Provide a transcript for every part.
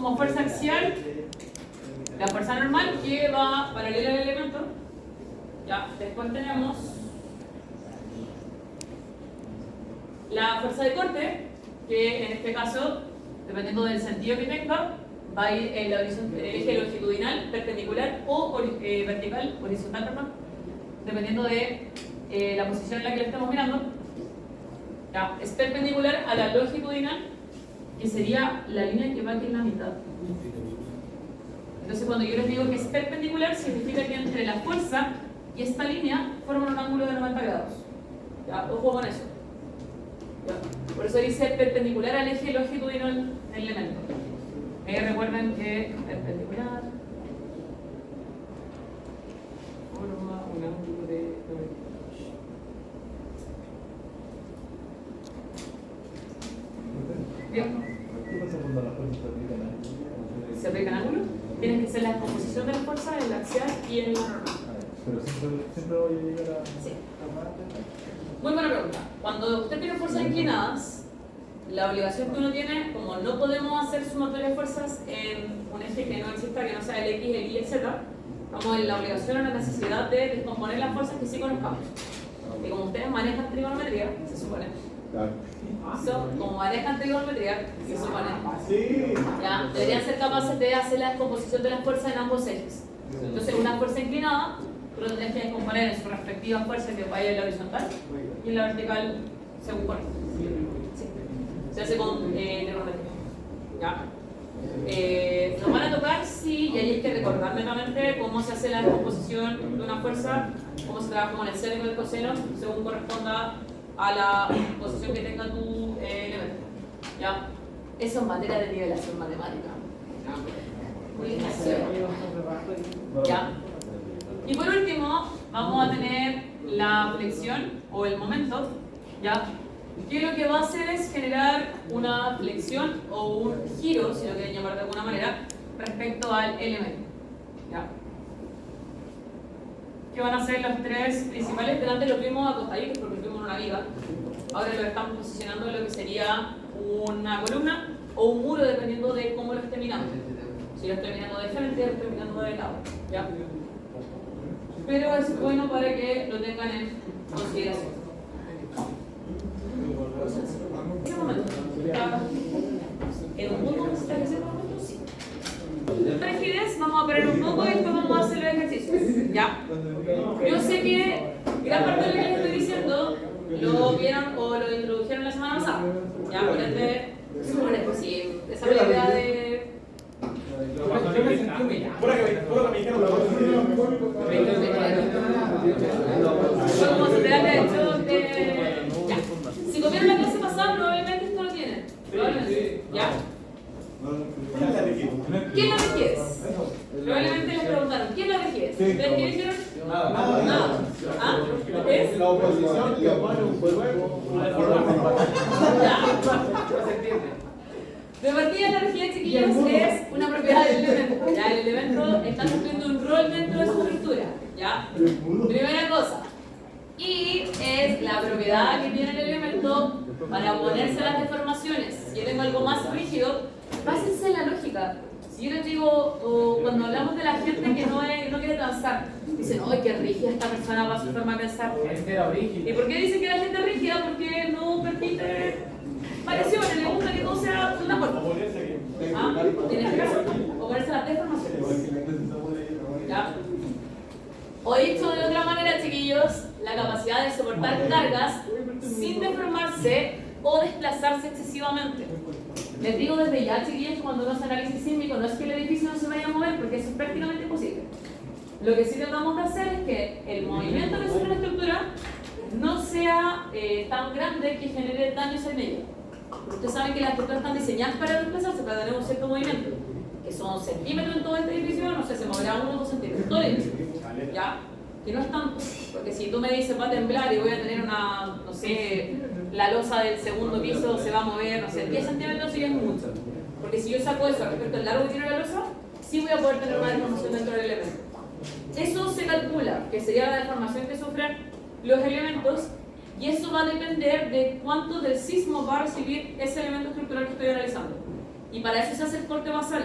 como fuerza axial la fuerza normal que va paralela al elemento. Ya, después tenemos la fuerza de corte, que en este caso, dependiendo del sentido que tenga, va a ir en el eje longitudinal, perpendicular o vertical, horizontal, perdón, dependiendo de la posición en la que lo estemos mirando. Ya, es perpendicular a la longitudinal, que sería la línea que va aquí en la mitad. Entonces, cuando yo les digo que es perpendicular, significa que entre la fuerza y esta línea forman un ángulo de 90 grados. ¿Ya? Ojo con eso. ¿Ya? Por eso dice perpendicular al eje longitudinal del elemento. Recuerden que perpendicular forma un ángulo de 90 grados. ¿Bien? ¿Qué pasa cuando las fuerzas ¿Se aplican ángulos? Tienes que ser la composición de la fuerza, el axial y el normal. Pero siempre voy a llegar a... Sí. Muy buena pregunta. Cuando usted tiene fuerzas inclinadas, la obligación que uno tiene, como no podemos hacer sumatoria de fuerzas en un eje que no exista, que no sea el X, el Y, etc., vamos en la obligación o la necesidad de descomponer las fuerzas que sí conozcamos. Y como ustedes manejan trigonometría, se supone. Claro. Como manejan trigonometría, se supone. Sí. Ya, deberían ser capaces de hacer la descomposición de las fuerzas en ambos ejes. Entonces, una fuerza inclinada, tú lo tendrías que descomponer en su respectiva fuerza que vaya en la horizontal y en la vertical según por sí. Se hace con trigonometría. ¿Ya? Nos van a tocar, sí, y ahí hay que recordar netamente cómo se hace la descomposición de una fuerza, cómo se trabaja con el seno y con el coseno, según corresponda a la posición que tenga tu elemento. ¿Ya? Eso es materia de nivelación matemática. ¿Ya? Y por último, vamos a tener la flexión o el momento. ¿Ya? Que lo que va a hacer es generar una flexión o un giro, si lo quieren llamar de alguna manera, respecto al elemento. ¿Ya? ¿Qué van a ser los tres principales? Delante los vimos acostaditos porque los vimos en una viga. Ahora lo estamos posicionando en lo que sería una columna o un muro, dependiendo de cómo lo esté mirando. Si lo estoy mirando de frente, lo estoy mirando de lado. ¿Ya? Pero es bueno para que lo tengan en consideración. ¿En un momento? ¿En un punto necesitas que sea un momento? Sí. Rigidez, vamos a parar un poco y después vamos a hacer los ejercicios. ¿Ya? Yo sé que gran parte de lo que les estoy diciendo lo vieron o lo introdujeron la semana pasada. ¿Ya? Por ende, supone, pues sí, esa es la idea de... Fue como si te haya hecho de... Ya. Si comieron la clase pasada, probablemente esto lo tienen. Probablemente. ¿Ya? ¿Qué es la rigidez? Probablemente les preguntaron, ¿qué es la rigidez? ¿Ustedes qué dijeron? Nada. ¿Ah? ¿Es? La oposición que opone un juego una forma De partida, la rigidez, chiquillos, es una propiedad del elemento. ¿Ya? El elemento está cumpliendo un rol dentro de su estructura. ¿Ya? Primera cosa. Y es la propiedad que tiene el elemento para oponerse a las deformaciones. Si yo tengo algo más rígido, pásense la lógica. Si yo les digo, o cuando hablamos de la gente que no quiere transar, dicen, ¡ay, qué rígida esta persona para su forma de pensar! ¿Y por qué dicen que la gente es rígida? Porque no permite variaciones, le gusta que todo sea de una forma. ¿Ah? En este caso, oponerse a las deformaciones. ¿Ya? O dicho de otra manera, chiquillos, la capacidad de soportar cargas sin deformarse o desplazarse excesivamente. Les digo desde ya, chiquillos, que cuando uno hace análisis sísmico no es que el edificio no se vaya a mover, porque eso es prácticamente imposible. Lo que sí tratamos de hacer es que el movimiento que sufre la estructura no sea tan grande que genere daños en ella. Ustedes saben que las estructuras están diseñadas para desplazarse, para tener un cierto movimiento, que son centímetros en todo este edificio, no sé, se moverá 1 o 2 centímetros, todo el edificio. ¿Ya? Que no es tanto, porque si tú me dices va a temblar y voy a tener una, no sé, la losa del segundo piso se va a mover, no sé, 10 centímetros sí es mucho. Porque si yo saco eso respecto al largo que tiene la losa, sí voy a poder tener una deformación dentro del elemento. Eso se calcula, que sería la deformación que sufren los elementos, y eso va a depender de cuánto del sismo va a recibir ese elemento estructural que estoy analizando. Y para eso se hace el corte basal.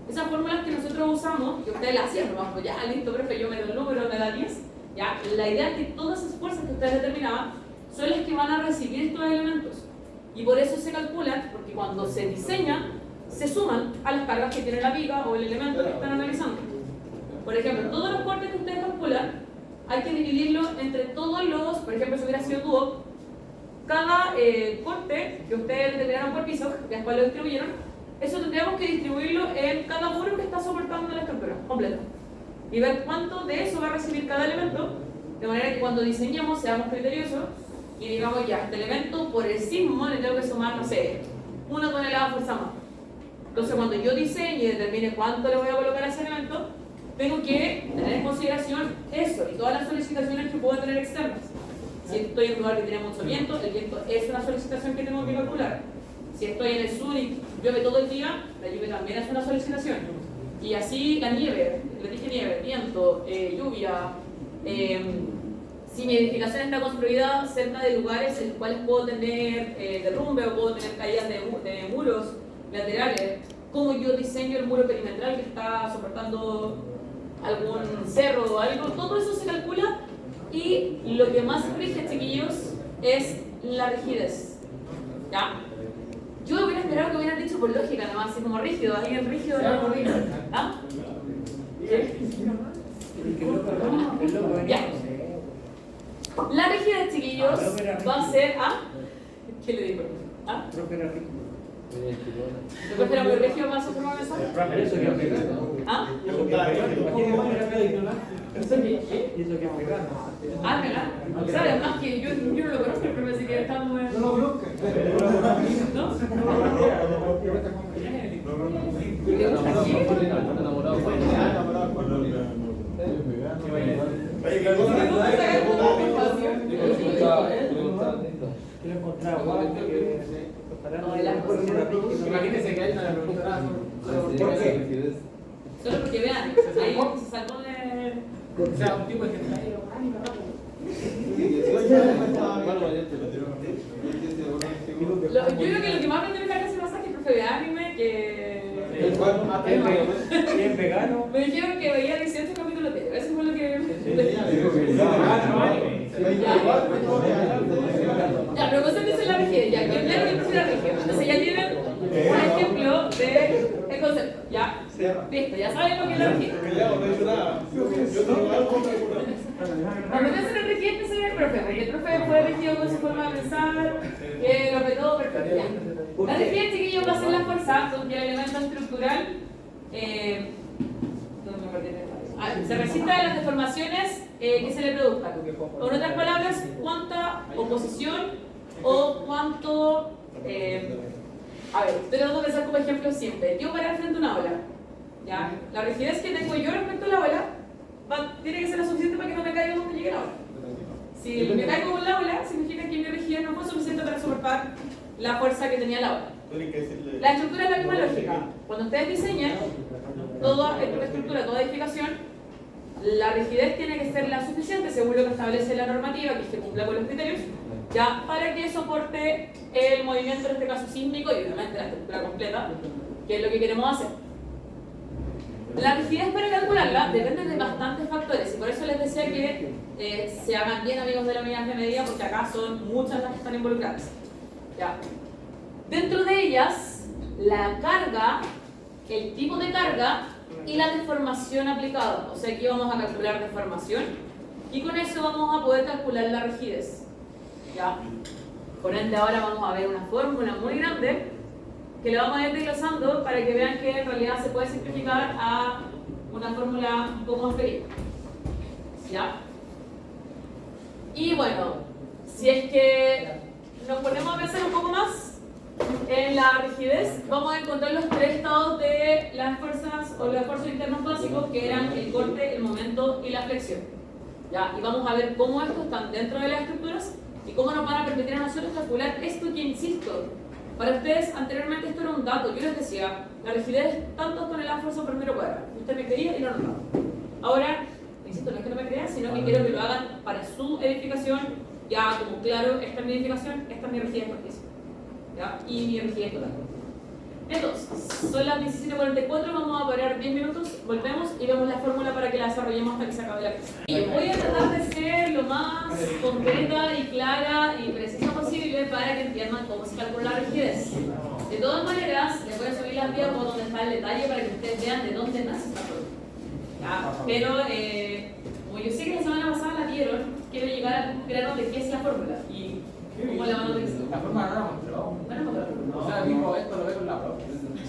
Esas fórmulas que nosotros usamos, que ustedes las hacían, nomás, pues ya, listo, profe, yo me doy el número, me da 10. Ya, la idea es que todas esas fuerzas que ustedes determinaban son las que van a recibir estos elementos. Y por eso se calculan, porque cuando se diseña, se suman a las cargas que tiene la viga o el elemento que están analizando. Por ejemplo, todos los cortes que ustedes calculan, hay que dividirlo entre todos los, por ejemplo, si hubiera sido dúo, cada corte que ustedes determinaron por piso, que después lo distribuyeron, eso tendríamos que distribuirlo en cada muro que está soportando la estructura completa. Y ver cuánto de eso va a recibir cada elemento, de manera que cuando diseñemos seamos criteriosos y digamos ya, este elemento por el sismo le tengo que sumar, no sé, 1 tonelada de fuerza más. Entonces cuando yo diseñe y determine cuánto le voy a colocar a ese elemento, tengo que tener en consideración eso y todas las solicitaciones que puedo tener externas. Si estoy en un lugar que tiene mucho viento, el viento es una solicitación que tengo que calcular. Si estoy en el sur y llueve todo el día, la lluvia también es una solicitación. Y así la nieve, les dije nieve, viento, lluvia. Si mi edificación está construida cerca de lugares en los cuales puedo tener derrumbe o puedo tener caídas de muros laterales, cómo yo diseño el muro perimetral que está soportando algún cerro o algo, todo eso se calcula. Y lo que más rige, chiquillos, es la rigidez. ¿Ya? Yo hubiera esperado que hubieran dicho por lógica, nomás, así como rígido, alguien rígido. ¿Ah? Ya. La rigidez, chiquillos, va a ser. ¿Ah? ¿Qué le digo? ¿Ah? ¿Lo prefiero muy rígido para su forma de pensar? ¿Ah? Ah, ¿verdad? ¿Sabes? Más que yo no lo conozco, pero pensé que estamos en... ¿No? Imagínense que hay una pregunta. ¿Por qué? Solo porque vean, ahí se sacó de... O sea, un tipo de gente. Yo creo que lo que más me interesa es ese pasaje, profe de anime, que... ¿Es vegano? Me dijeron que veía 18 capítulos de ellos, eso fue lo que... Ya, pero cosas dice la rigidez, ya, que claro que prefiero la rigidez. Entonces ya tienen un ejemplo de el concepto, ya. Listo, ya saben lo que es la rigidez. Cuando piensan en rigidez, piensan en el profe, porque el profe fue rígido con su forma de pensar, que lo petó perfecto, ya. La rigidez, chiquillos, va a ser la fuerza con que el elemento estructural se resista a las deformaciones que se le produzcan. Con otras palabras, cuánta oposición o cuánto... a ver, estoy tratando de pensar como ejemplo simple. Yo parar frente a una ola, ¿ya? La rigidez que tengo yo respecto a la ola tiene que ser lo suficiente para que no me caiga cuando llegue la ola. Si me caigo con la ola, significa que mi rigidez no fue suficiente para soportar la fuerza que tenía la ola. La estructura es la misma lógica. Cuando ustedes diseñan toda estructura, toda edificación, la rigidez tiene que ser la suficiente según lo que establece la normativa, que es que cumpla con los criterios, ya, para que soporte el movimiento, en este caso sísmico, y obviamente la estructura completa, que es lo que queremos hacer. La rigidez, para calcularla, depende de bastantes factores, y por eso les decía que se hagan bien amigos de la unidad de medida, porque acá son muchas las que están involucradas. Ya. Dentro de ellas, la carga, el tipo de carga y la deformación aplicada. O sea, aquí vamos a calcular deformación y con eso vamos a poder calcular la rigidez. ¿Ya? Por ende, ahora vamos a ver una fórmula muy grande que le vamos a ir desglosando para que vean que en realidad se puede simplificar a una fórmula un poco más pequeña. ¿Ya? Y bueno, si es que nos ponemos a pensar un poco más en la rigidez, vamos a encontrar los tres estados de las fuerzas o los esfuerzos internos básicos, que eran el corte, el momento y la flexión. ¿Ya? Y vamos a ver cómo estos están dentro de las estructuras y cómo nos van a permitir a nosotros calcular esto que, insisto, para ustedes anteriormente esto era un dato. Yo les decía, la rigidez es tantas toneladas fuerza por metro cuadrado. Usted me creía y lo notaba. Ahora, insisto, no es que no me crean, sino que quiero que lo hagan para su edificación, ya como claro, esta es mi edificación, esta es mi rigidez partición. ¿Ya? Y mi rigidez total. Entonces, son las 17:44, vamos a parar 10 minutos, volvemos y vemos la fórmula para que la desarrollemos hasta que se acabe la clase. Y voy a tratar de ser lo más concreta y clara y precisa posible para que entiendan cómo se calcula la rigidez. De todas maneras, les voy a subir las diapos donde está el detalle para que ustedes vean de dónde nace esta fórmula. ¿Ya? Pero, como yo sé que la semana pasada la vieron, quiero llegar al grano de qué es la fórmula y cómo la van a utilizar. La forma no la mostró. Bueno, no. O sea, dijo esto lo veo en la prueba.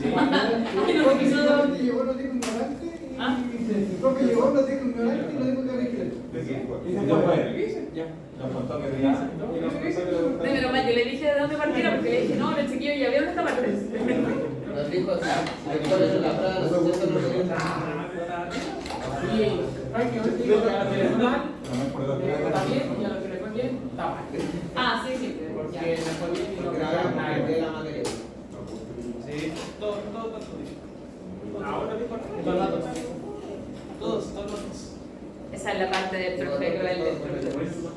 Ay, no, porque eso- Llegó, lo dijo ignorante ¿Ah? y el profe llegó, lo dijo ignorante y lo dijo que corregir. ¿De qué? ¿Y después? Ya. Nos contó que tenía. De menos mal, yo le dije de dónde partiera porque le dije, no, el chiquillo ya vieron esta parte. Nos dijo, si después de la prueba, eso no lo quería. Y Frankie me dijo que la telefonal está bien, ya lo que le fue bien, está mal. Ah, sí, sí. Porque Ya. le fue bien y no Porque me ahora nada. de la materia. Sí, todo está estudiado. Ahora dijo Todo el rato. todos los dos. Esa es la parte del profe cruel del profesor.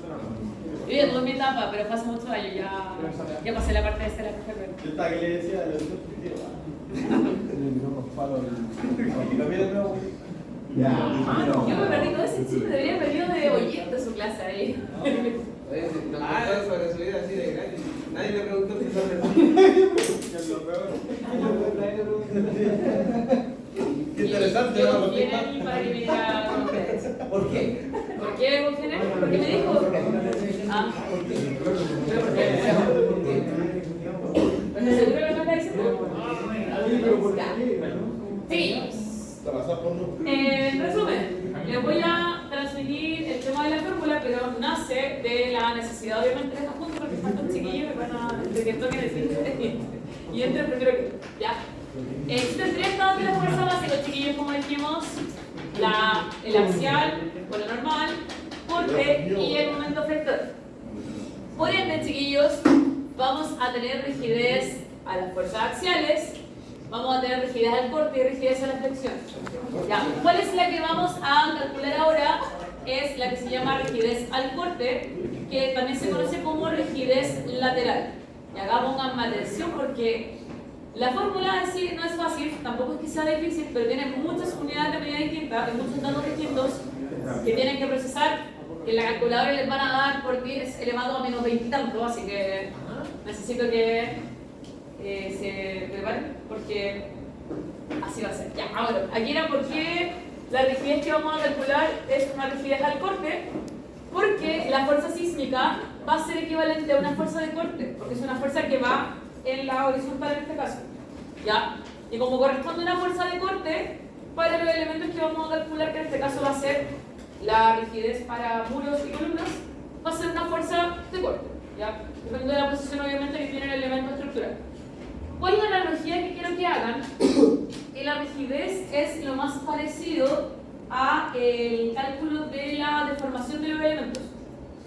Yo ya tuve mi etapa, pero fue hace muchos años, ya pasé la parte de ser la profe cruel. Yo estaba que le decía a los dos y también el nuevo. Yo me perdí todo ese chisme, debería haber perdido de oyente su clase ahí. Oye, nos contó sobre su vida así de gratis. Nadie le preguntó si son Qué interesante, Yo ¿no? confié en él para que me diga con ustedes. ¿Por qué? ¿Por qué confié en él? Porque me dijo. Ah, pero ¿por qué? ¿Estás seguro de lo que está diciendo? Sí. En resumen, les voy a transmitir el tema de la fórmula, pero nace de la necesidad, obviamente, de estar juntos porque faltan chiquillos que van a de que toquen el timbre y entren primero que ya. Existen tres estados de la fuerza básica, chiquillos, como dijimos: el axial o lo normal, corte y el momento efector. Por ende, chiquillos, vamos a tener rigidez a las fuerzas axiales, vamos a tener rigidez al corte y rigidez a la flexión. Ya. ¿Cuál es la que vamos a calcular ahora? Es la que se llama rigidez al corte, que también se conoce como rigidez lateral. Y acá pónganme atención porque la fórmula en sí no es fácil, tampoco es que sea difícil, pero tiene muchas unidades de medida distintas y muchos datos distintos que tienen que procesar, que en la calculadora les van a dar por 10 elevado a menos 20 y tanto, así que necesito que se preparen porque así va a ser. Ya, ahora, aquí era porque la rigidez que vamos a calcular es una rigidez al corte, porque la fuerza sísmica va a ser equivalente a una fuerza de corte, porque es una fuerza que va en la horizontal en este caso. ¿Ya? Y como corresponde a una fuerza de corte, para los elementos que vamos a calcular, que en este caso va a ser la rigidez para muros y columnas, va a ser una fuerza de corte. ¿Ya? Dependiendo de la posición, obviamente, que tiene el elemento estructural. ¿Cuál es la analogía que quiero que hagan? Que la rigidez es lo más parecido a el cálculo de la deformación de los elementos.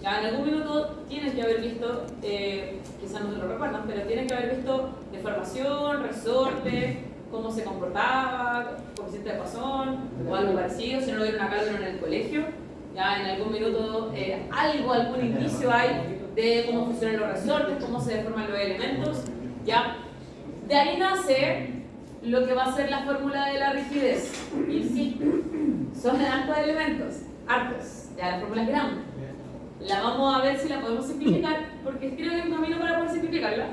Ya en algún minuto tienen que haber visto, quizás no se lo recuerdan, pero tienen que haber visto deformación, resorte, cómo se comportaba, coeficiente de Poisson o algo parecido. Si no lo vieron acá, lo vieron en el colegio. Ya en algún minuto algún indicio hay de cómo funcionan los resortes, cómo se deforman los elementos. Ya de ahí nace lo que va a ser la fórmula de la rigidez. Y sí, son hartos elementos, hartos. Ya la fórmula es grande. La vamos a ver si la podemos simplificar, porque creo que hay un camino para poder simplificarla.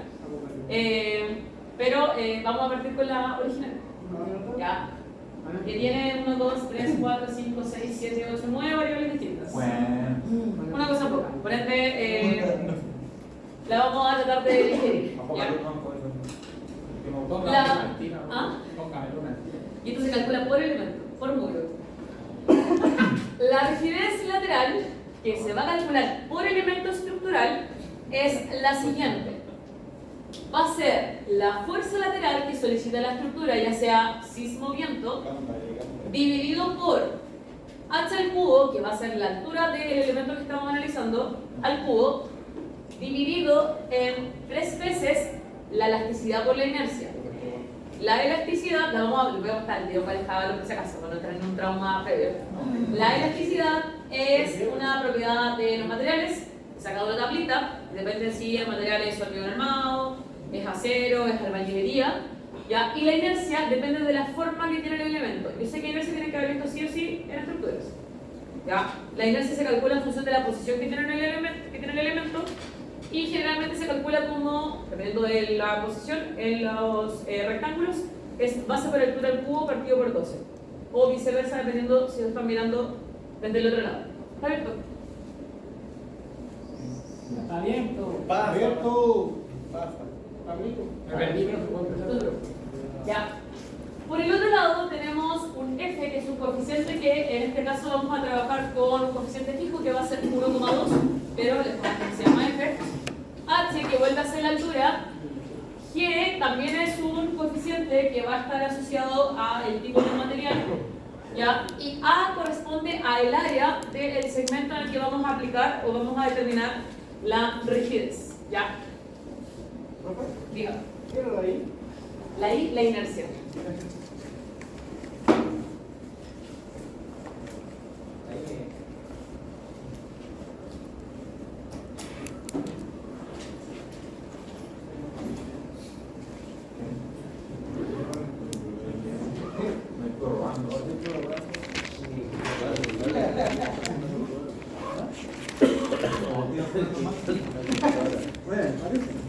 Pero vamos a partir con la original. ¿Ya? Que tiene 1, 2, 3, 4, 5, 6, 7, 8, 9 variables distintas. Una cosa poca. Por ende, la vamos a tratar de digerir. ¿Ya? ¿Ah? Y esto se calcula por elemento, por muro. La rigidez lateral, que se va a calcular por elemento estructural, es la siguiente. Va a ser la fuerza lateral que solicita la estructura, ya sea sismo-viento, dividido por h al cubo, que va a ser la altura del elemento que estamos analizando, al cubo, dividido en 3 veces la elasticidad por la inercia. La elasticidad, la voy a mostrar el video para dejarlo por si acaso, para no entrar en un trauma previo. La elasticidad es una propiedad de los materiales, he sacado la tablita, depende si el material es hormigón armado, es acero, es albañilería, ¿Ya? Y la inercia depende de la forma que tiene el elemento. Yo sé que inercia tiene que haber visto sí o sí en estructuras. ¿Ya? La inercia se calcula en función de la posición que tiene el elemento y generalmente se calcula como, dependiendo de la posición, en los rectángulos, es base por altura al cubo partido por 12. O viceversa, dependiendo si lo están mirando desde el otro lado. ¿Está abierto? Está bien, todo. Abierto. Basta. Ya. Por el otro lado tenemos un f, que es un coeficiente que en este caso vamos a trabajar con un coeficiente fijo que va a ser 1,2, pero le ponemos que se llama f. H, que vuelve a ser la altura. G también es un coeficiente que va a estar asociado al tipo de material. ¿Ya? Y A corresponde al área del segmento en el que vamos a aplicar o vamos a determinar la rigidez. ¿Ya? Diga. ¿Qué era la I? La I, la inercia. Bueno, parece.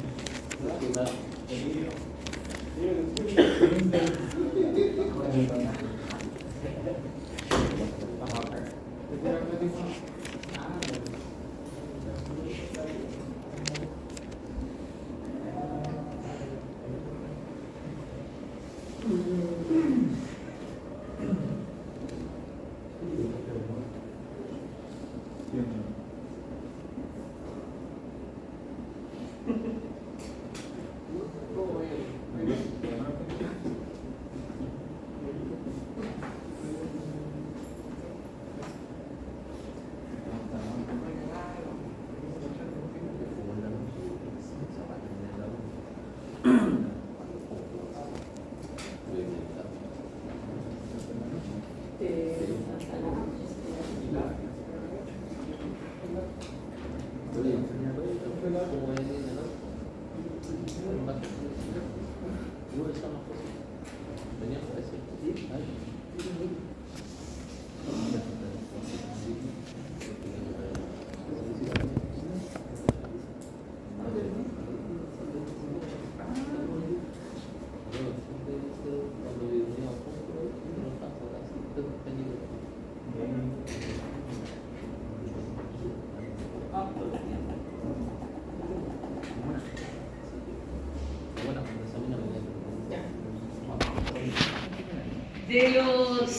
De los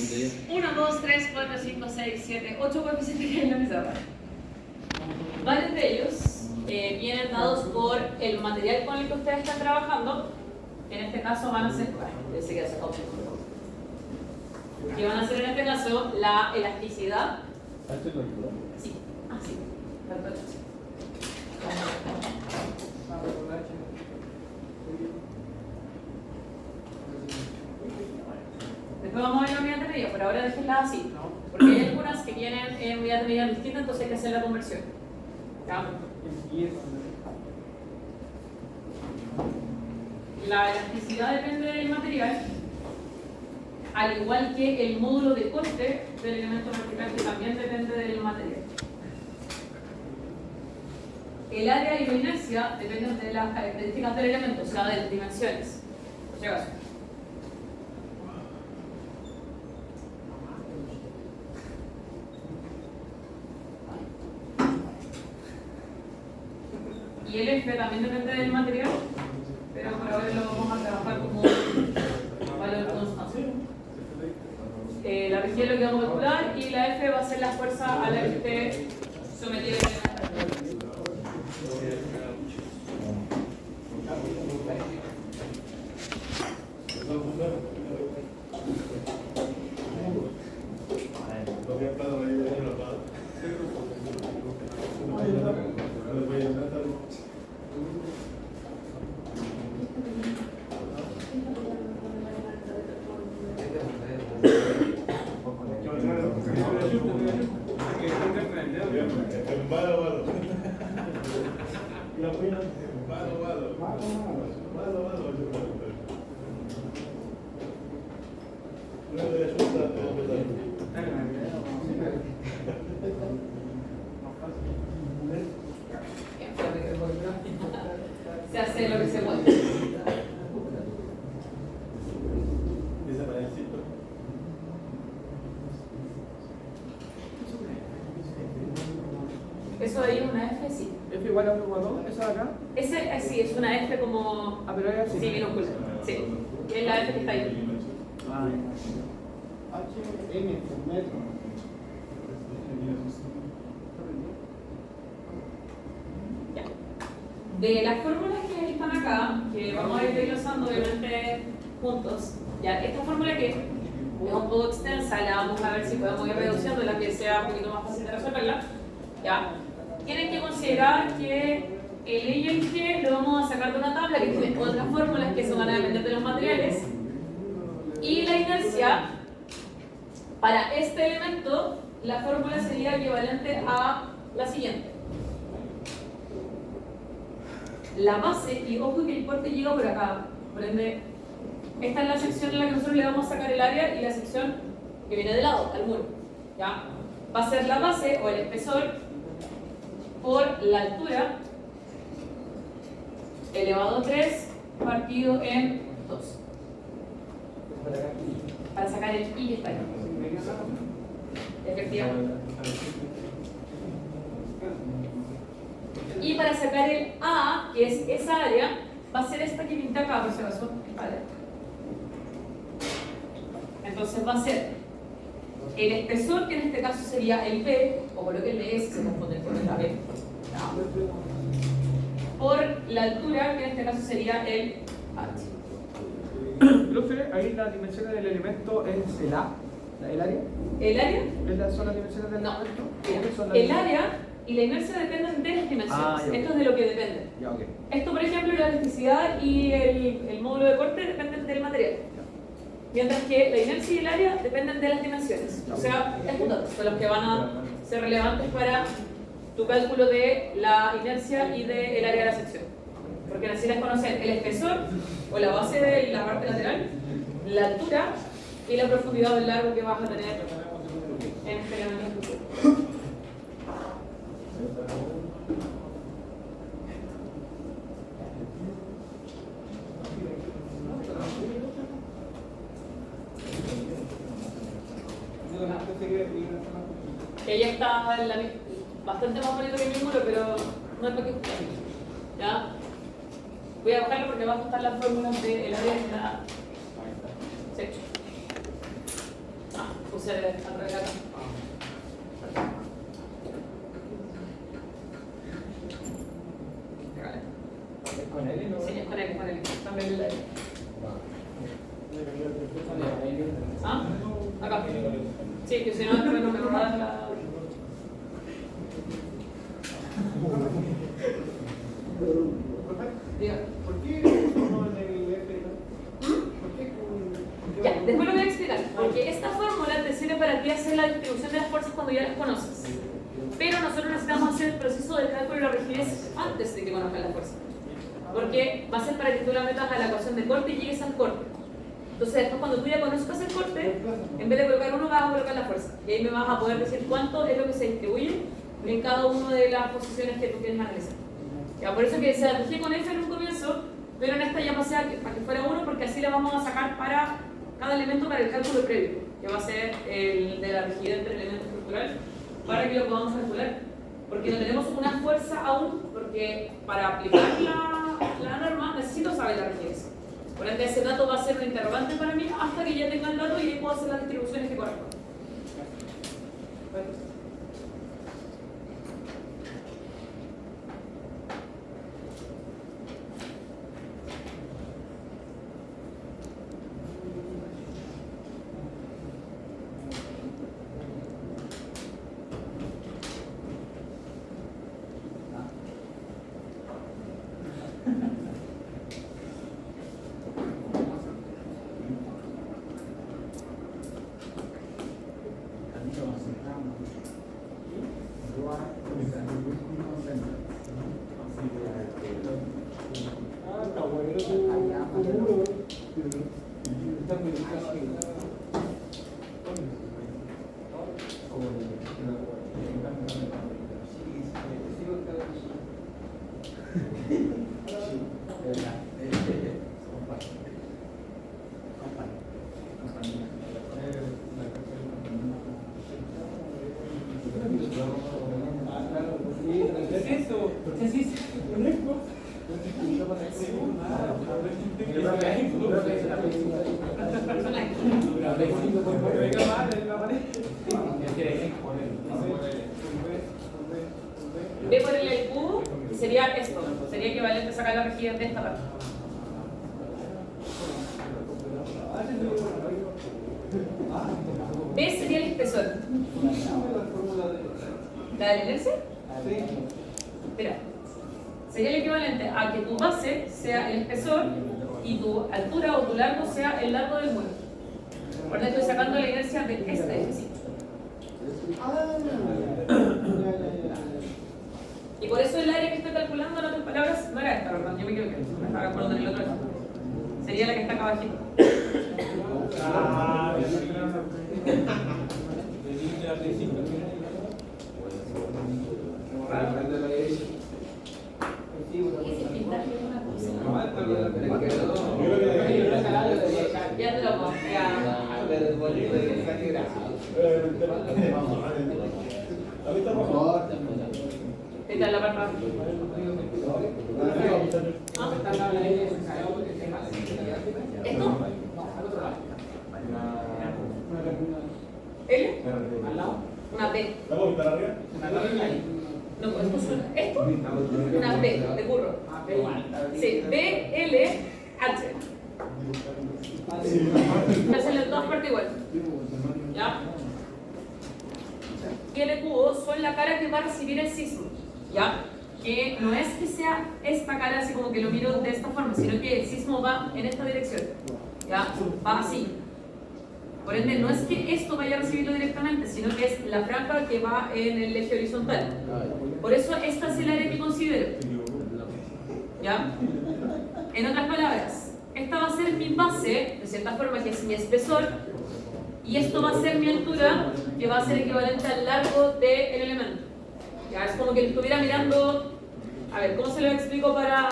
1, 2, 3, 4, 5, 6, 7, 8 coeficientes que hay en la pizarra, varios de ellos vienen dados por el material con el que ustedes están trabajando. En este caso van a ser, ¿qué van a ser en este caso? La elasticidad. Sí, así. Después vamos a ver la unidad de medida, pero ahora déjenla así, ¿no? Porque hay algunas que tienen unidad de medida distinta, entonces hay que hacer la conversión. ¿Ya? La elasticidad depende del material, al igual que el módulo de corte del elemento vertical, que también depende del material. El área y la inercia dependen de las características del elemento, o sea, de las dimensiones. Por si acaso. Y el F también depende del material, pero por ahora lo vamos a trabajar como valor constante. La rigidez es lo que vamos a calcular y la F va a ser la fuerza a la que esté sometida. Se hace lo que se puede. Eso ahí es una F, sí. F igual a 1 igual a 2, esa de acá. Ese sí, es una F como... Ah, pero es así. Sí, minúscula. Sí. Es la F que está ahí. Ah, HM por metro. Ya. De las fórmulas que están acá, que vamos a ir desglosando obviamente juntos, ya, esta fórmula que es un poco extensa, la vamos a ver si podemos ir reduciendo la que sea un poquito más fácil de resolverla, ya. Tienen que considerar que el E y el G lo vamos a sacar de una tabla que tiene otras fórmulas que se van a depender de los materiales, y la inercia para este elemento, la fórmula sería equivalente a la siguiente. La base, y ojo que el corte llega por acá, por ende, esta es la sección en la que nosotros le vamos a sacar el área y la sección que viene de lado, al muro. ¿Ya? Va a ser la base o el espesor por la altura elevado a 3 partido en 2. Para sacar el I que está ahí. Efectivamente. Y para sacar el A, que es esa área, va a ser esta que pinta acá, por si acaso. Vale. Entonces va a ser el espesor, que en este caso sería el B, o colóquenle S, se confunde con el B, por la altura, que en este caso sería el H. Profe, ahí las dimensiones del elemento es el A, el área. ¿El área? ¿Son las dimensiones del No. elemento? Mira, ¿Cuáles son las el área y la inercia dependen de las dimensiones. Ah, ya. Esto es de lo que depende. Ya, ok. Esto, por ejemplo, la elasticidad y el módulo de corte dependen del material. Mientras que la inercia y el área dependen de las dimensiones. O sea, estos datos son los que van a ser relevantes para tu cálculo de la inercia y del área de la sección. Porque necesitas conocer el espesor o la base de la parte lateral, la altura y la profundidad del largo que vas a tener en este elemento de estructura. Ella está en bastante más bonito que mi muro, pero no es lo que gusta. ¿Ya? Voy a bajarlo porque va a ajustar las fórmulas del área de la sección. Puse al revés acá. ¿Es con L, no? Sí, es con él, también el área. ¿Ah? Acá. Sí, que si no, después no me va a dar la... Diga. ¿Por qué no en el F? ¿Por qué Ya, después lo voy a explicar. Porque esta fórmula te sirve para ti hacer la distribución de las fuerzas cuando ya las conoces. Pero nosotros necesitamos hacer el proceso de cálculo de la rigidez antes de que conozcas las fuerzas. Porque va a ser para que tú la metas a la ecuación de corte y llegues al corte. Entonces después cuando tú ya conozcas el corte, en vez de colocar uno vas a colocar la fuerza. Y ahí me vas a poder decir cuánto es lo que se distribuye en cada una de las posiciones que tú quieres analizar. Ya, por eso que se alejé con F en un comienzo, pero en esta ya pasé a que fuera uno porque así la vamos a sacar para cada elemento para el cálculo previo, que va a ser el de la rigidez del elemento estructural, para que lo podamos calcular. Porque no tenemos una fuerza aún, porque para aplicar la norma necesito saber la rigidez. Por ende, ese dato va a ser un interrogante para mí hasta que ya tenga el dato y ahí puedo hacer las distribuciones que corresponden. B por L al cubo sería esto, sería equivalente a sacar la rigidez de esta parte. B sería el espesor. ¿La de la inercia? Mira, sería el equivalente a que tu base sea el espesor y tu altura o tu largo sea el largo del muro. Por eso estoy sacando la inercia de este edificio. Y por eso el área que estoy calculando, en otras palabras, no era esta, perdón, yo me equivoqué. Me estaba acordando en el otro ejemplo. Sería la que está acá abajito. Ya te lo pongo, ya. Esta es la parte abajo. ¿Esto? ¿L? Una B. No, esto suena. ¿Esto? Una B, de burro. Sí, B, L, H. Hacerlo en todas partes igual. ¿Ya? Y L cubo son la cara que va a recibir el sismo. ¿Ya? Que no es que sea esta cara así como que lo miro de esta forma, sino que el sismo va en esta dirección. ¿Ya? Va así. Por ende, no es que esto vaya a recibirlo directamente, sino que es la franja que va en el eje horizontal. Por eso esta es el área que considero. ¿Ya? En otras palabras, esta va a ser mi base, de cierta forma, que es mi espesor, y esto va a ser mi altura, que va a ser equivalente al largo del elemento. ¿Ya? Es como que estuviera mirando. A ver, ¿cómo se lo explico para...?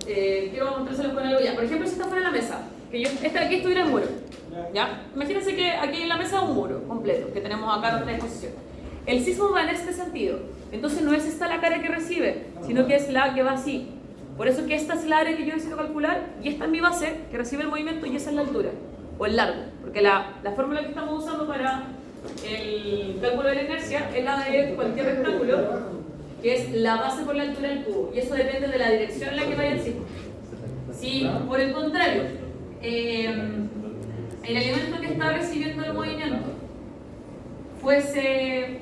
Quiero mostrárselos con algo ya. Por ejemplo, si esta fuera la mesa, que yo, esta de aquí estuviera el muro. ¿Ya? Imagínense que aquí en la mesa un muro completo, que tenemos acá a nuestra disposición. El sismo va en este sentido. Entonces no es esta la cara que recibe, sino que es la que va así. Por eso que esta es la área que yo necesito calcular, y esta es mi base, que recibe el movimiento, y esa es la altura, o el largo. Porque la fórmula que estamos usando para el cálculo de la inercia es la de cualquier rectángulo, que es la base por la altura del cubo, y eso depende de la dirección en la que vaya el sismo. Si, por el contrario, el elemento que está recibiendo el movimiento fuese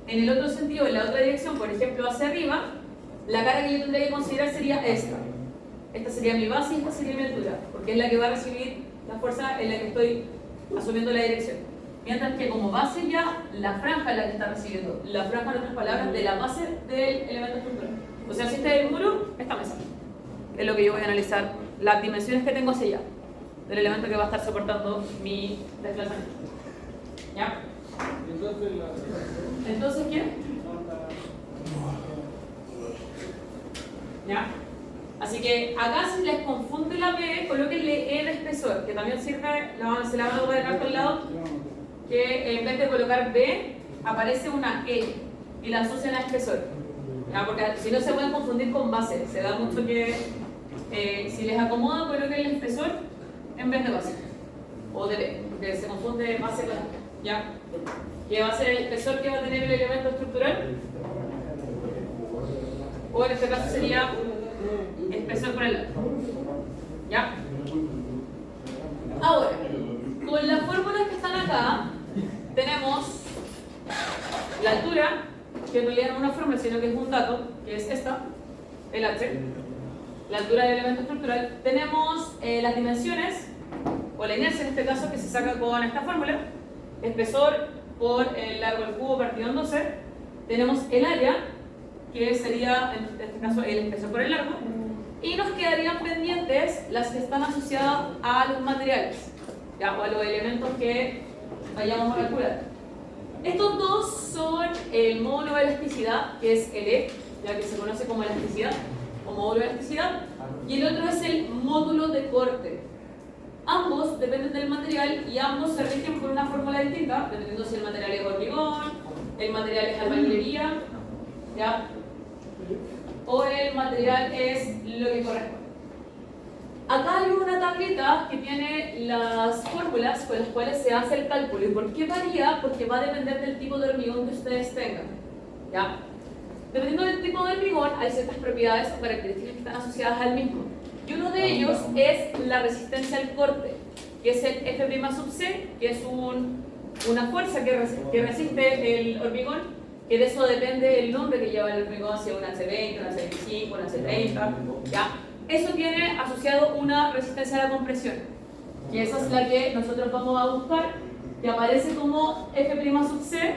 en el otro sentido, en la otra dirección, por ejemplo hacia arriba, la cara que yo tendría que considerar sería esta. Esta sería mi base y esta sería mi altura, porque es la que va a recibir la fuerza en la que estoy asumiendo la dirección. Mientras que como base ya, la franja es la que está recibiendo. La franja, en otras palabras, de la base del elemento estructural. O sea, si este es el muro, esta mesa. Es lo que yo voy a analizar, las dimensiones que tengo hacia allá, del elemento que va a estar soportando mi desplazamiento. ¿Ya? Entonces, ¿qué? ¿Ya? Así que acá si les confunde la B, colóquenle E de espesor, que también sirve, se la van a poner acá al lado, que en vez de colocar B, aparece una E y la asocian a espesor. ¿Ya? Porque si no se pueden confundir con base, se da mucho que si les acomoda, colóquenle espesor en vez de base, o de B, porque se confunde base con ¿ya? Que va a ser el espesor que va a tener el elemento estructural, o en este caso sería espesor por el lado. ¿Ya? Ahora, con las fórmulas que están acá, tenemos la altura, que en realidad no es una fórmula, sino que es un dato, que es esta, el H, la altura del elemento estructural. Tenemos las dimensiones, o la inercia en este caso, que se saca con esta fórmula, espesor por el largo del cubo partido en 12. Tenemos el área, que sería en este caso el espesor por el largo, y nos quedarían pendientes las que están asociadas a los materiales, ¿ya? O a los elementos que vayamos a calcular. Estos dos son el módulo de elasticidad, que es el E, ya que se conoce como elasticidad o módulo de elasticidad, y el otro es el módulo de corte. Ambos dependen del material y ambos se rigen por una fórmula distinta, dependiendo si el material es hormigón, el material es albañilería, ¿ya? O el material es lo que corresponde. Acá hay una tablita que tiene las fórmulas con las cuales se hace el cálculo. ¿Y por qué varía? Porque va a depender del tipo de hormigón que ustedes tengan. ¿Ya? Dependiendo del tipo de hormigón, hay ciertas propiedades o características que están asociadas al mismo. Y uno de ellos es la resistencia al corte, que es el F' sub C, que es una fuerza que resiste el hormigón, que de eso depende el nombre que lleva el hormigón, si es una C20, una C25, una C30, ¿ya? Eso tiene asociado una resistencia a la compresión, que esa es la que nosotros vamos a buscar, que aparece como F' sub C,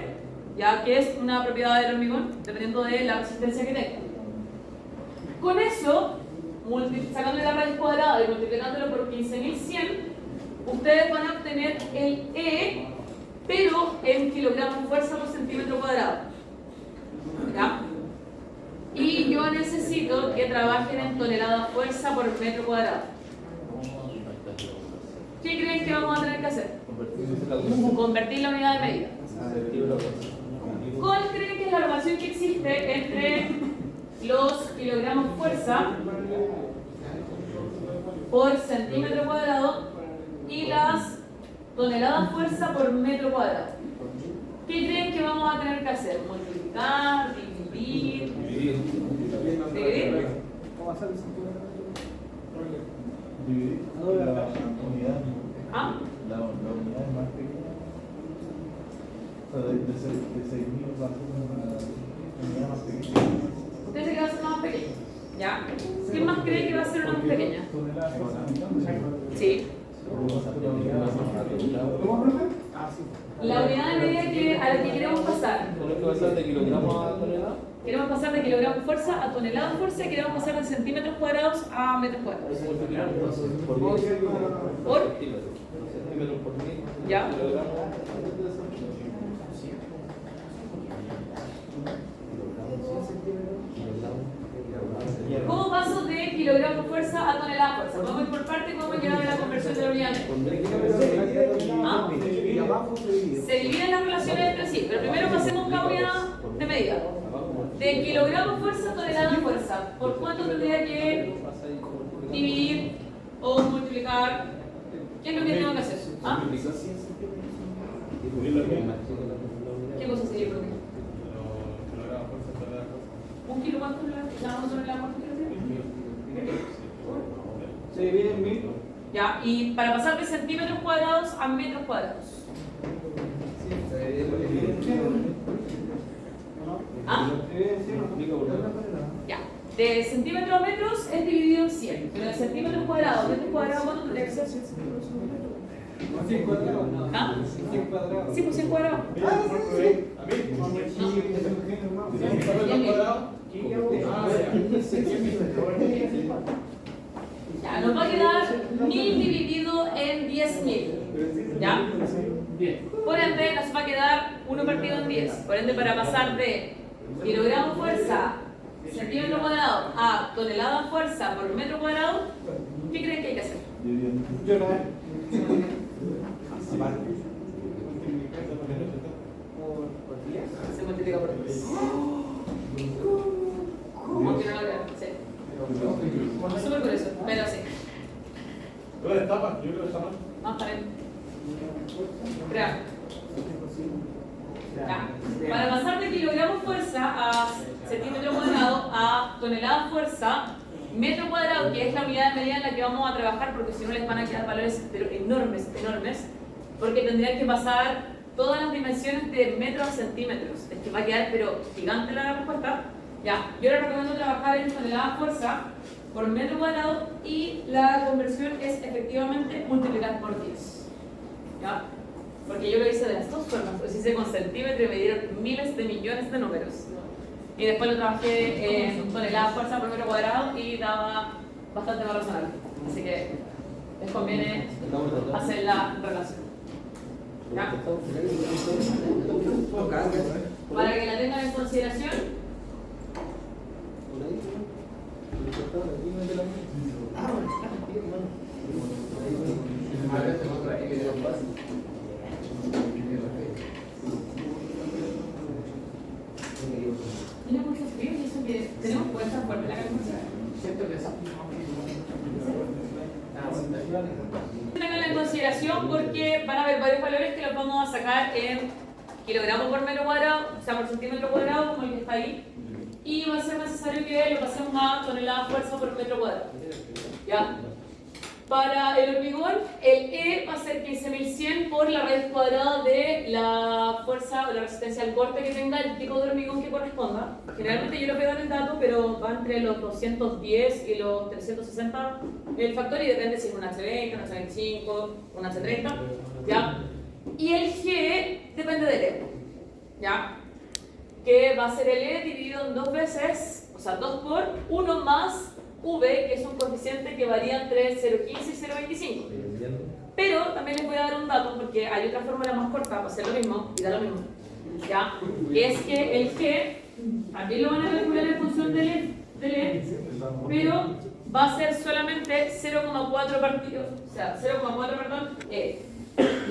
ya que es una propiedad del hormigón, dependiendo de la resistencia que tenga. Con eso, sacándole la raíz cuadrada y multiplicándolo por 15.100, ustedes van a obtener el E, pero en kilogramos fuerza por centímetro cuadrado. ¿Ya? Y yo necesito que trabajen en tonelada fuerza por metro cuadrado. ¿Qué creen que vamos a tener que hacer? Convertir la unidad de medida. ¿Cuál creen que es la relación que existe entre los kilogramos fuerza por centímetro cuadrado y las toneladas fuerza por metro cuadrado? ¿Qué creen que vamos a tener que hacer? ¿Multiplicar? ¿Dividir? ¿Dividir? ¿Cómo hacer el centímetro? Dividir la unidad. ¿Ah? La unidad es más pequeña. O sea, de 6.000 va a ser una unidad más pequeña. ¿Usted se que va a ser más pequeña? ¿Ya? ¿Quién más cree que va a ser una más pequeña? Sí. La unidad de medida a la que queremos pasar. ¿Tenemos que pasar de kilogramos a tonelada? Queremos pasar de kilogramos fuerza a toneladas fuerza y queremos pasar de centímetros cuadrados a metros cuadrados. ¿Por? ¿Por? Centímetros por mil. ¿Ya? ¿Cómo paso de kilogramos fuerza a tonelada fuerza? Vamos a ir por parte cómo llevar la conversión de la unidad. ¿Ah? Se dividen las relaciones entre sí, pero primero pasemos cada unidad de medida. De kilogramos fuerza a tonelada fuerza, ¿por cuánto tendría que dividir o multiplicar? ¿Qué es lo que tengo que hacer? ¿Ah? ¿Qué cosa sería por qué? ¿Un kilo cuánto es la tonelada cuánto quiero decir? Se divide en 1000. Ya, y para pasar de centímetros cuadrados a metros cuadrados. ¿Ah? Ya, de centímetros a metros es dividido en 100, pero de centímetros cuadrados a metros cuadrados, ¿cuánto tendría que ser? 100 cuadrados. ¿Ah? 100 cuadrados. Sí, pues 100 cuadrados. Ya, nos va a quedar 1000 dividido en 10.000. ¿Ya? Por ende, nos va a quedar 1 partido en 10. Por ende, para pasar de kilogramo fuerza, centímetro cuadrado, a tonelada fuerza por metro cuadrado, ¿qué creen que hay que hacer? Yo no. Se multiplica por 3. ¿Cómo que no lo creo? Sí. Es súper curioso, pero sí. ¿Dónde está? Yo creo que está mal. No, está bien. Prueba. Ya. Para pasar de kilogramo fuerza a centímetro cuadrado a tonelada fuerza, metro cuadrado, que es la unidad de medida en la que vamos a trabajar, porque si no les van a quedar valores pero enormes, porque tendrían que pasar todas las dimensiones de metros a centímetros. Es que va a quedar pero gigante la respuesta. Ya, yo les recomiendo trabajar en tonelada fuerza por metro cuadrado y la conversión es efectivamente multiplicar por 10. ¿Ya? Porque yo lo hice de las dos formas, lo hice con centímetro y me dieron miles de millones de números. Y después lo trabajé en tonelada fuerza por metro cuadrado y daba bastante más razonable. Así que les conviene hacer la relación. ¿Ya? Para que la tengan en consideración. Tiene mucho frío y eso que tenemos puertas fuertes en la calefacción. Siento que sí. Tenganla en consideración porque van a haber varios valores que los vamos a sacar en kilogramos por metro cuadrado, o sea, por centímetro cuadrado, como el que está ahí. Y va a ser necesario que lo pasemos a toneladas fuerza por metro cuadrado. ¿Ya? Para el hormigón, el E va a ser 15.100 por la raíz cuadrada de la fuerza o la resistencia al corte que tenga el tipo de hormigón que corresponda. Generalmente yo lo pego en el dato, pero va entre los 210 y los 360 el factor y depende si es un H20, un H25, un H30. ¿Ya? Y el G depende del E. ¿Ya? Que va a ser el E dividido en dos veces, o sea, 2 por 1 más V, que es un coeficiente que varía entre 0,15 y 0,25. Pero también les voy a dar un dato porque hay otra fórmula más corta para hacer lo mismo y da lo mismo. ¿Ya? Y es que el G también lo van a calcular en función del E, pero va a ser solamente 0,4 partido, o sea, 0,4, perdón, E.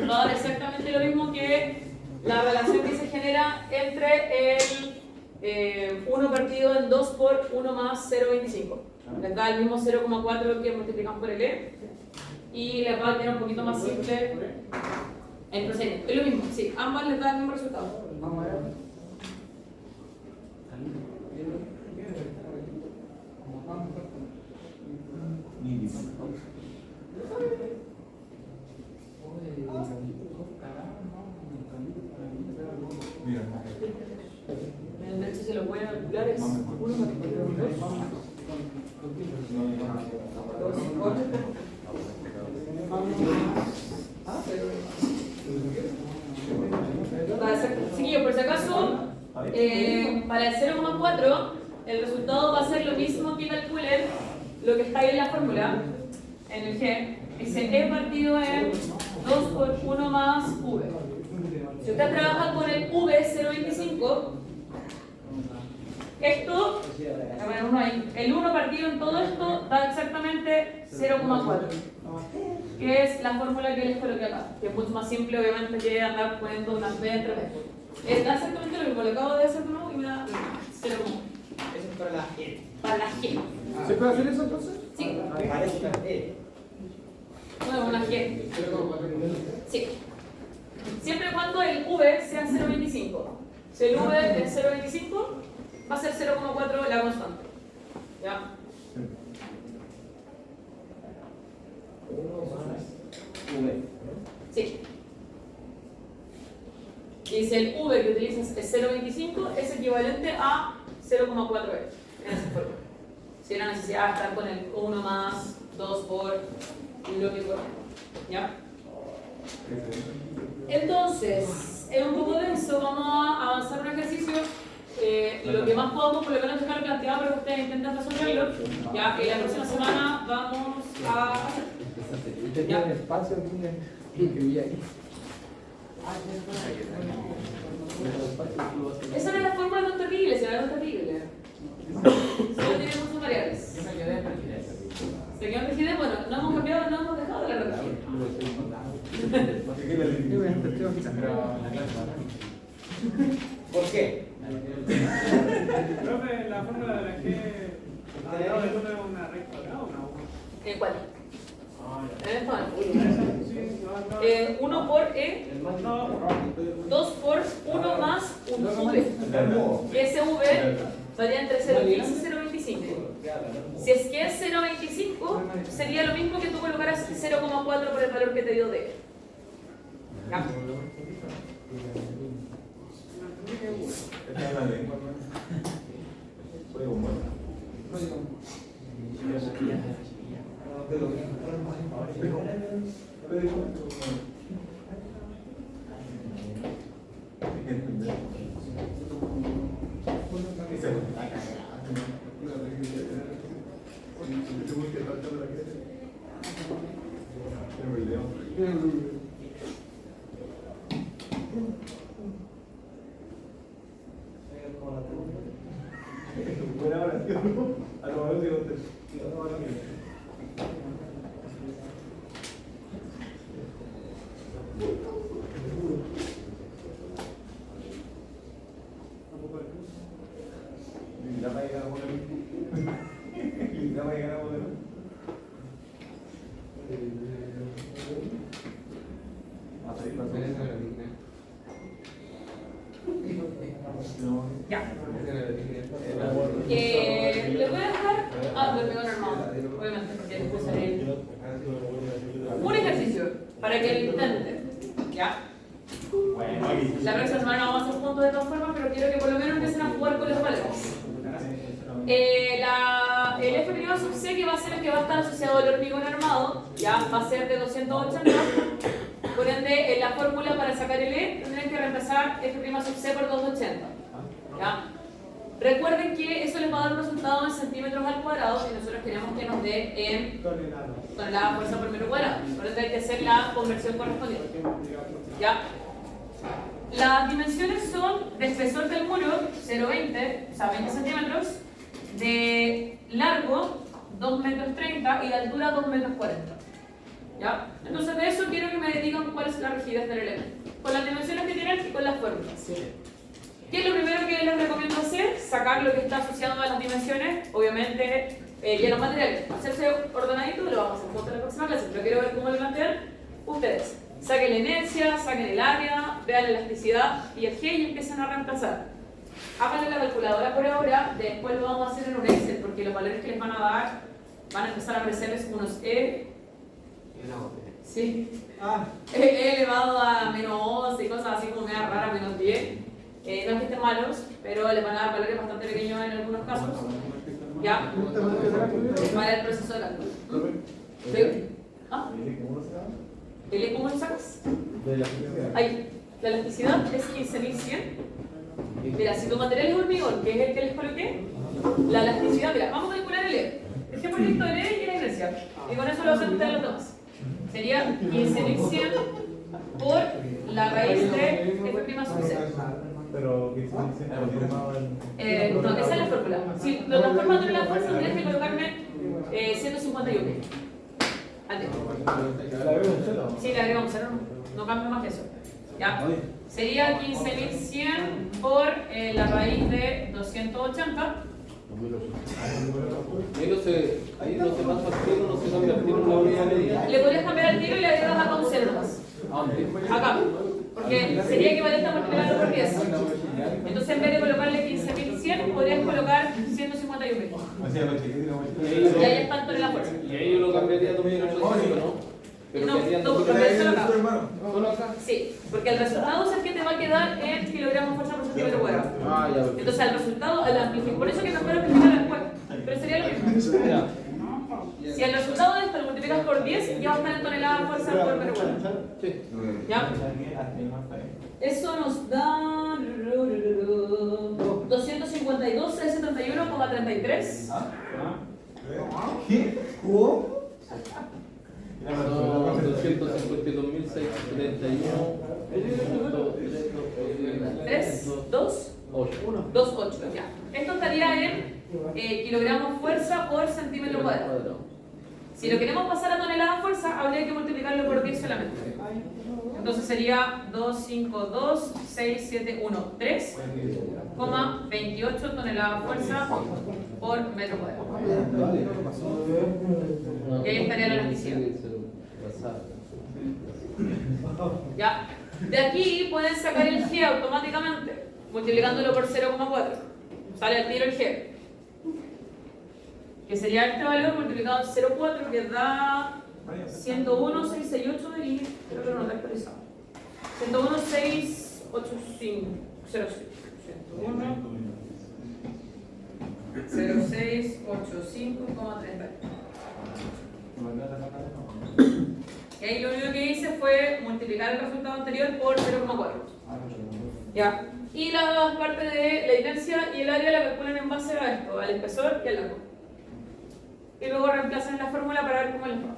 Va a dar exactamente lo mismo que la relación que se genera entre el 1 partido en 2 por 1 más 0,25. Les da el mismo 0,4 que multiplicamos por el E y les va a quedar un poquito más simple el procedimiento. Es lo mismo, sí, ambas les da el mismo resultado. Mira. De hecho, se lo voy a calcular es 1 partido en 2. Chiquillos, por si acaso, para el 0,4 el resultado va a ser lo mismo que calculen lo que está ahí en la fórmula, en el G. Dice E partido en 2 por 1 más V. Si usted trabaja con el V0,25, esto, el 1 partido en todo esto da exactamente 0,4, que es la fórmula que les coloqué acá, que es mucho más simple obviamente que andar poniendo unas B entre medio. Da exactamente lo mismo, lo acabo de hacer de nuevo y me da 0,1. Eso es para la G. Para la G. ¿Se puede hacer eso entonces? Sí, Para esta E. bueno, una G. Sí. Siempre y cuando el V sea 0,25. Si el V es 0,25, va a ser 0,4 la constante. ¿Ya? Sí. Y si el V que utilizas es 0,25, es equivalente a 0,4E en esa forma. Si la necesidad de estar con el 1 más 2 por lo que corresponde. ¿Ya? Entonces, es un poco denso, vamos a avanzar un ejercicio. Lo que más podamos, por lo menos dejar planteado para que ustedes intenten resolverlo. Ya, la próxima semana vamos a hacer. Usted tiene espacio aquí, que vi ahí. Esa no es la fórmula tan terrible, será tan terrible. Solo tiene muchas variables. Yo me quedé en rigidez. ¿Se quedó en rigidez? Bueno, no hemos cambiado, no hemos dejado la relación. Pero la clase ¿Por qué? Profe, la fórmula de la G, ¿al lado de uno es una recta cuadrada o una U? ¿En cuál? En el cual. Sí, no, no. 1 por E, 2 por 1 más 1 V. Y ese V varía entre 0,15 y 0,25. Si es que es 0,25, sería lo mismo que tú colocaras 0,4 por el valor que te dio de E. ¿Ya? Esta es la lengua. Código muerto. Buena oración. A lo mejor digo la va a llegar a poner. La va a llegar a poner. Ya. Les voy a dejar. Ah, el hormigón armado, obviamente, porque después sale un ejercicio para que lo intenten. ¿Ya? La próxima semana vamos a hacer juntos de todas formas, pero quiero que por lo menos empiecen a jugar con los valores. El F' sub C, que va a ser el que va a estar asociado al hormigón armado, ya va a ser de 280. Por ende, en la fórmula para sacar el E tendrán que reemplazar F' sub C por 280. ¿Ya? Recuerden que eso les va a dar un resultado en centímetros al cuadrado y nosotros queremos que nos dé en toneladas fuerza por metro cuadrado. Por ende, hay que hacer la conversión correspondiente. ¿Ya? Las dimensiones son de espesor del muro 0,20, o sea 20 centímetros, de largo 2,30 metros y de altura 2,40 metros. ¿Ya? Entonces de eso quiero que me digan cuál es la rigidez del elemento, con las dimensiones que tienen y con las fórmulas. ¿Qué es lo primero que les recomiendo hacer? Sacar lo que está asociado a las dimensiones, obviamente, y a los materiales. Hacerse ordenadito, lo vamos a hacer junto a la próxima clase, pero quiero ver cómo lo plantean ustedes. Saquen la inercia, saquen el área, vean la elasticidad y el G y empiecen a reemplazar. Háganle la calculadora por ahora, después lo vamos a hacer en un Excel, porque los valores que les van a dar van a empezar a aparecerles unos E. Sí. E elevado a menos 11 y cosas así como media rara, menos 10. No es que estén malos, pero les van a dar valores bastante pequeños en algunos casos. ¿Ya? Para el proceso de cálculo. ¿Sí? ¿Ah? ¿El E cómo lo sacas? Ahí. La elasticidad es 15.100. Mira, si tu material es hormigón, que es el que les coloqué, la elasticidad, mira, vamos a calcular el E. Dejemos listo el E y la inercia. Y con eso lo hacen ustedes los demás. Sería 15.100 por la raíz de F' sub C. Pero, ¿qué está diciendo? No, esa es la fórmula. Si lo transformas en la fuerza, tendrías que colocarme 151. Antes. Sí, le agregamos 0, no cambia más que eso. ¿Ya? Sería 15.100 por la raíz de 280. Ahí no se pasa el tiro, no se cambia el tiro en la unidad medida. Le podrías cambiar el tiro y le agregas acá un 0 más. Acá. Porque sería equivalente a multiplicarlo por 10. Entonces, en vez de colocarle 15.100, podrías colocar 151.000. Y ahí está toda la fuerza. Y ahí yo lo cambiaría también en el proceso, ¿no? Pero No, serían tú dos cambias solo acá. ¿Solo acá? Sí, porque el resultado es el que te va a quedar en kilogramos fuerza por centímetro cuadrado. Ah, ya. Entonces, el resultado, al amplificar, por eso que mejor amplificar después. Pero sería lo mismo. Ya. Si el resultado de esto lo multiplicas por 10, ya va a estar en toneladas de fuerza por metro cuadrado. Sí. ¿Ya? Eso nos da 252.671,33. ¿Qué? ¿Cómo? Son 3, 2, 2,8. Ya. Esto estaría en kilogramos fuerza por centímetro cuadrado. Si lo queremos pasar a tonelada fuerza, habría que multiplicarlo por 10 solamente. Entonces sería 252.671,3,28 toneladas fuerza por metro cuadrado. Y ahí estaría la elasticidad. ¿Ya? De aquí pueden sacar el G automáticamente, multiplicándolo por 0,4. Sale al tiro el G. Que sería este valor multiplicado en 0,4, que da 101,668 y creo que no está actualizado. 101,685. 0685,30. Y ahí lo único que hice fue multiplicar el resultado anterior por 0,4. ¿Ya? Y la parte de la inercia y el área la calculan en base a esto, al espesor y al largo. Y luego reemplazan la fórmula para ver cómo les va.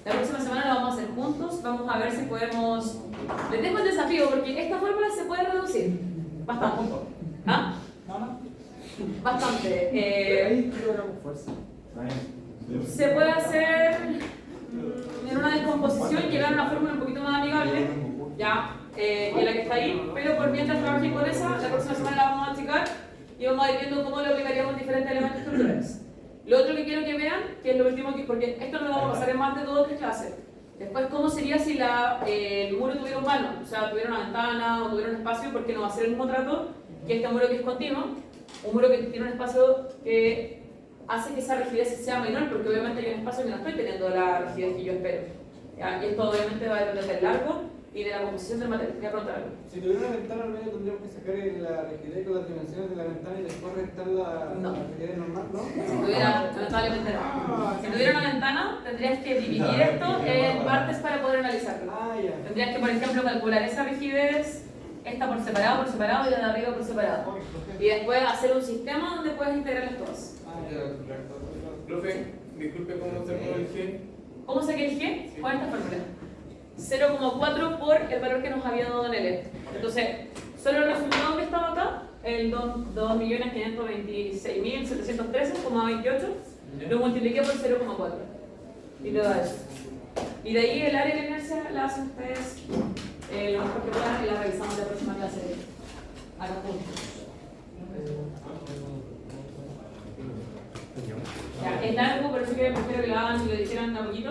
La próxima semana la vamos a hacer juntos, vamos a ver si podemos... Les dejo el desafío porque esta fórmula se puede reducir bastante. ¿Ah? Bastante. Se puede hacer en una descomposición y llegar a una fórmula un poquito más amigable, ya, que la que está ahí, pero por mientras trabajen con esa, la próxima semana la vamos a achicar y vamos a ir viendo cómo lo aplicaríamos en diferentes elementos estructurales. Lo otro que quiero que vean, que es lo último que, porque esto lo vamos a pasar en más de 2 o 3 clases. Después, ¿cómo sería si el muro tuviera un vano? O sea, tuviera una ventana o tuviera un espacio, porque no va a ser el mismo trato que este muro que es continuo. Un muro que tiene un espacio que hace que esa rigidez sea menor, porque obviamente hay un espacio que no estoy teniendo la rigidez que yo espero. ¿Ya? Y esto obviamente va a depender del largo y de la composición del material. Voy a preguntar algo. Si tuviera una ventana al medio, tendríamos que sacar la rigidez con las dimensiones de la ventana y después restar la No. rigidez normal, ¿no? Si tuviera, lamentablemente no. Si tuviera una ventana, tendrías que dividir esto en partes para poder analizarlo. Ah, ya. Tendrías que, por ejemplo, calcular esa rigidez, esta por separado, y la de arriba por separado. Y después hacer un sistema donde puedes integrarlas todas. Profe, disculpe, ¿cómo se pone el G? ¿Cómo saqué el G? Con esta fórmula. 0,4 por el valor que nos había dado en el E. Entonces, solo el resultado que estaba acá, el 2.526.713,28, lo multipliqué por 0,4. Y lo da eso. Y de ahí el área de la inercia la hacen ustedes lo mejor que puedan y la revisamos en la próxima clase acá juntos. Ya, es largo, por eso que prefiero que lo hagan y lo dijeran a poquito.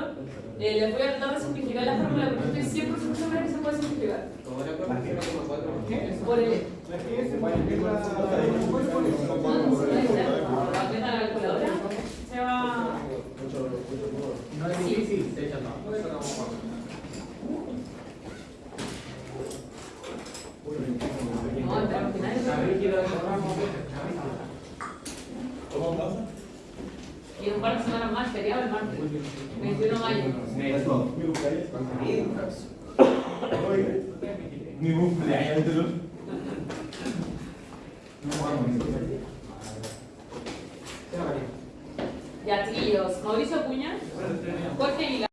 Les voy a tratar de simplificar la fórmula porque estoy 100% segura que se puede simplificar. ¿Cómo era? 0,4. Por el La que es la la calculadora se va. No es difícil, de hecho no. No, entre los finales. ¿Cómo pasa? Y un par de semanas más, feriado el martes. 21 de mayo. Eso, mi cumpleaños. Oye, mi cumpleaños. Ya, chiquillos. Mauricio Acuña, Jorge Aguilar.